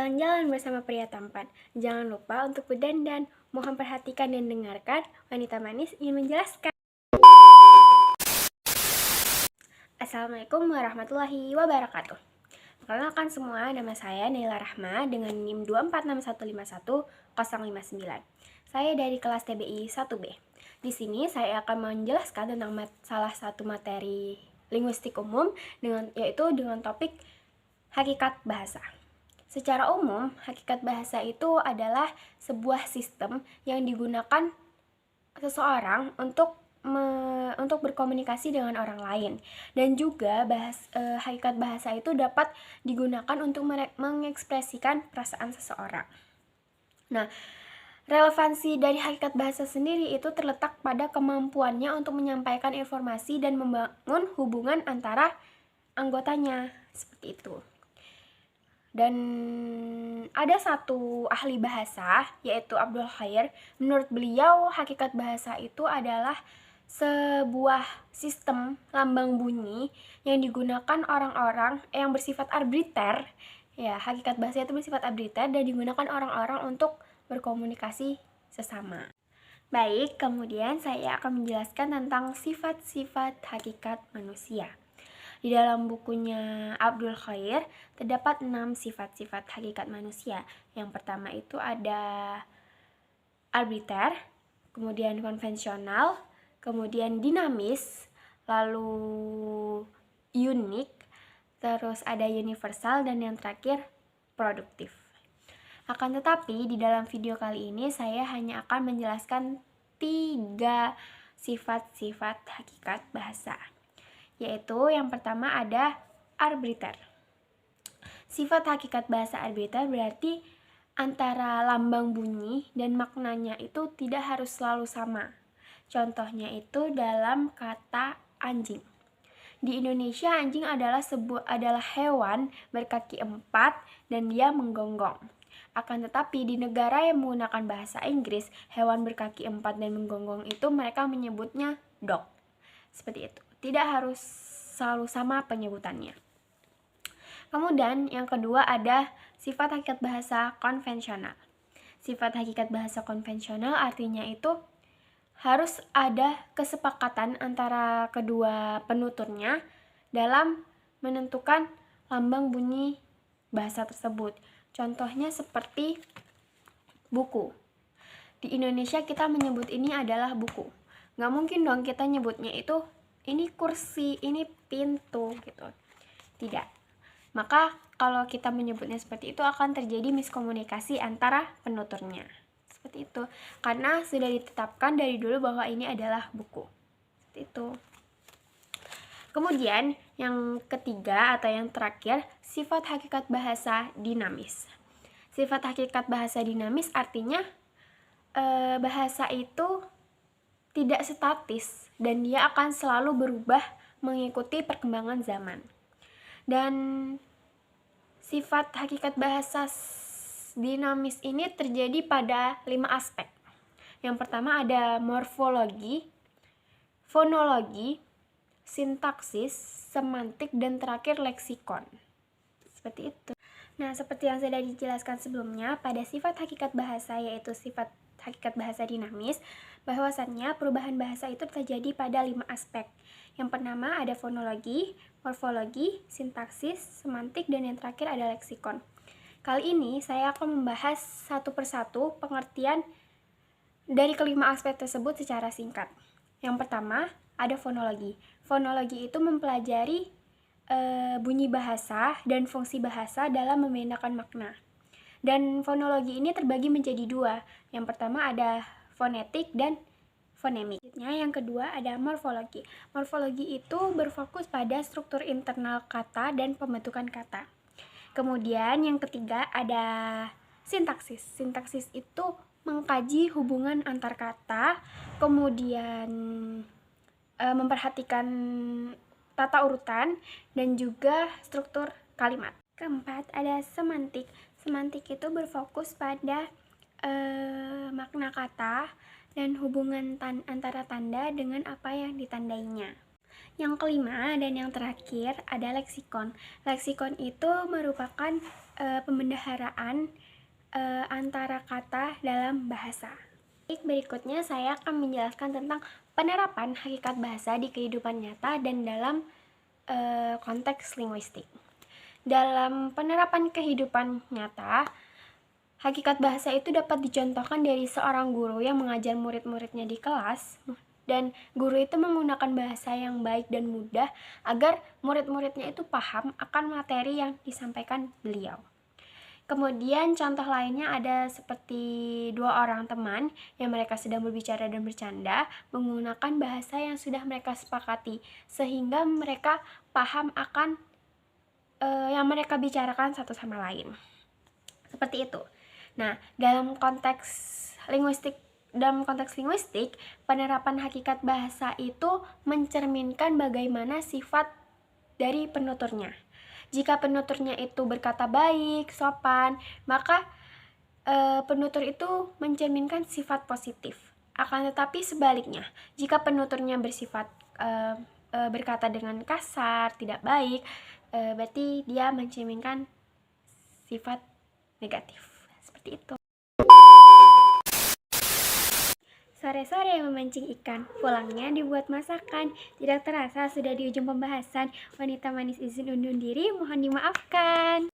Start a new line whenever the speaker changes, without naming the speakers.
Jalan-jalan bersama pria tampan. Jangan lupa untuk berdandan. Mohon perhatikan dan dengarkan, wanita manis ingin menjelaskan. Assalamualaikum warahmatullahi wabarakatuh. Perkenalkan semua, nama saya Naila Rahma dengan NIM 246151059. Saya dari kelas TBI 1B. Di sini saya akan menjelaskan tentang salah satu materi linguistik umum yaitu dengan topik hakikat bahasa. Secara umum, hakikat bahasa itu adalah sebuah sistem yang digunakan seseorang untuk berkomunikasi dengan orang lain, dan juga hakikat bahasa itu dapat digunakan untuk mengekspresikan perasaan seseorang. Nah, relevansi dari hakikat bahasa sendiri itu terletak pada kemampuannya untuk menyampaikan informasi dan membangun hubungan antara anggotanya, seperti itu. Dan ada satu ahli bahasa, yaitu Abdul Khair. Menurut beliau, hakikat bahasa itu adalah sebuah sistem lambang bunyi yang digunakan orang-orang yang bersifat arbitrter. Ya, hakikat bahasa itu bersifat arbitrter dan digunakan orang-orang untuk berkomunikasi sesama. Baik, kemudian saya akan menjelaskan tentang sifat-sifat hakikat manusia. Di dalam bukunya Abdul Khair terdapat 6 sifat-sifat hakikat manusia. Yang pertama itu ada arbiter, kemudian konvensional, kemudian dinamis, lalu unik, terus ada universal, dan yang terakhir produktif. Akan tetapi di dalam video kali ini saya hanya akan menjelaskan 3 sifat-sifat hakikat bahasa. Yaitu yang pertama ada arbiter. Sifat hakikat bahasa arbiter berarti antara lambang bunyi dan maknanya itu tidak harus selalu sama. Contohnya itu dalam kata anjing. Di Indonesia, anjing adalah hewan berkaki 4 dan dia menggonggong. Akan tetapi di negara yang menggunakan bahasa Inggris, hewan berkaki 4 dan menggonggong itu mereka menyebutnya dog. Seperti itu. Tidak harus selalu sama penyebutannya. Kemudian yang kedua ada sifat hakikat bahasa konvensional. Sifat hakikat bahasa konvensional artinya itu harus ada kesepakatan antara kedua penuturnya dalam menentukan lambang bunyi bahasa tersebut. Contohnya seperti buku. Di Indonesia kita menyebut ini adalah buku. Nggak mungkin dong kita nyebutnya itu ini kursi, ini pintu gitu. Tidak. Maka kalau kita menyebutnya seperti itu akan terjadi miskomunikasi antara penuturnya. Seperti itu. Karena sudah ditetapkan dari dulu bahwa ini adalah buku. Seperti itu. Kemudian yang ketiga atau yang terakhir, sifat hakikat bahasa dinamis. Sifat hakikat bahasa dinamis artinya bahasa itu tidak statis dan dia akan selalu berubah mengikuti perkembangan zaman. Dan sifat hakikat bahasa dinamis ini terjadi pada 5 aspek. Yang pertama ada morfologi, fonologi, sintaksis, semantik, dan terakhir leksikon. Seperti itu. Nah, seperti yang sudah dijelaskan sebelumnya, pada sifat hakikat bahasa yaitu sifat hakikat bahasa dinamis, bahwasannya perubahan bahasa itu terjadi pada 5 aspek. Yang pertama ada fonologi, morfologi, sintaksis, semantik, dan yang terakhir ada leksikon. Kali ini saya akan membahas satu persatu pengertian dari kelima aspek tersebut secara singkat. Yang pertama ada fonologi. Fonologi itu mempelajari bunyi bahasa dan fungsi bahasa dalam membedakan makna. Dan fonologi ini terbagi menjadi 2. Yang pertama ada fonetik dan fonemik. Yang kedua ada morfologi. Morfologi itu berfokus pada struktur internal kata dan pembentukan kata. Kemudian yang ketiga ada sintaksis. Sintaksis itu mengkaji hubungan antar kata, kemudian memperhatikan tata urutan dan juga struktur kalimat. Keempat ada semantik. Semantik itu berfokus pada makna kata dan hubungan antara tanda dengan apa yang ditandainya. Yang kelima dan yang terakhir ada leksikon. Leksikon itu merupakan pembendaharaan antara kata dalam bahasa. Berikutnya saya akan menjelaskan tentang penerapan hakikat bahasa di kehidupan nyata dan dalam konteks linguistik. Dalam penerapan kehidupan nyata, hakikat bahasa itu dapat dicontohkan dari seorang guru yang mengajar murid-muridnya di kelas, dan guru itu menggunakan bahasa yang baik dan mudah agar murid-muridnya itu paham akan materi yang disampaikan beliau. Kemudian contoh lainnya ada seperti dua orang teman yang mereka sedang berbicara dan bercanda menggunakan bahasa yang sudah mereka sepakati sehingga mereka paham akan yang mereka bicarakan satu sama lain. Seperti itu. Nah, dalam konteks linguistik, penerapan hakikat bahasa itu mencerminkan bagaimana sifat dari penuturnya. Jika penuturnya itu berkata baik, sopan, maka penutur itu mencerminkan sifat positif. Akan tetapi sebaliknya, jika penuturnya bersifat berkata dengan kasar, tidak baik, berarti dia mencerminkan sifat negatif. Seperti itu. Sore-sore memancing ikan, pulangnya dibuat masakan. Tidak terasa sudah di ujung pembahasan. Wanita manis izin undur diri, mohon dimaafkan.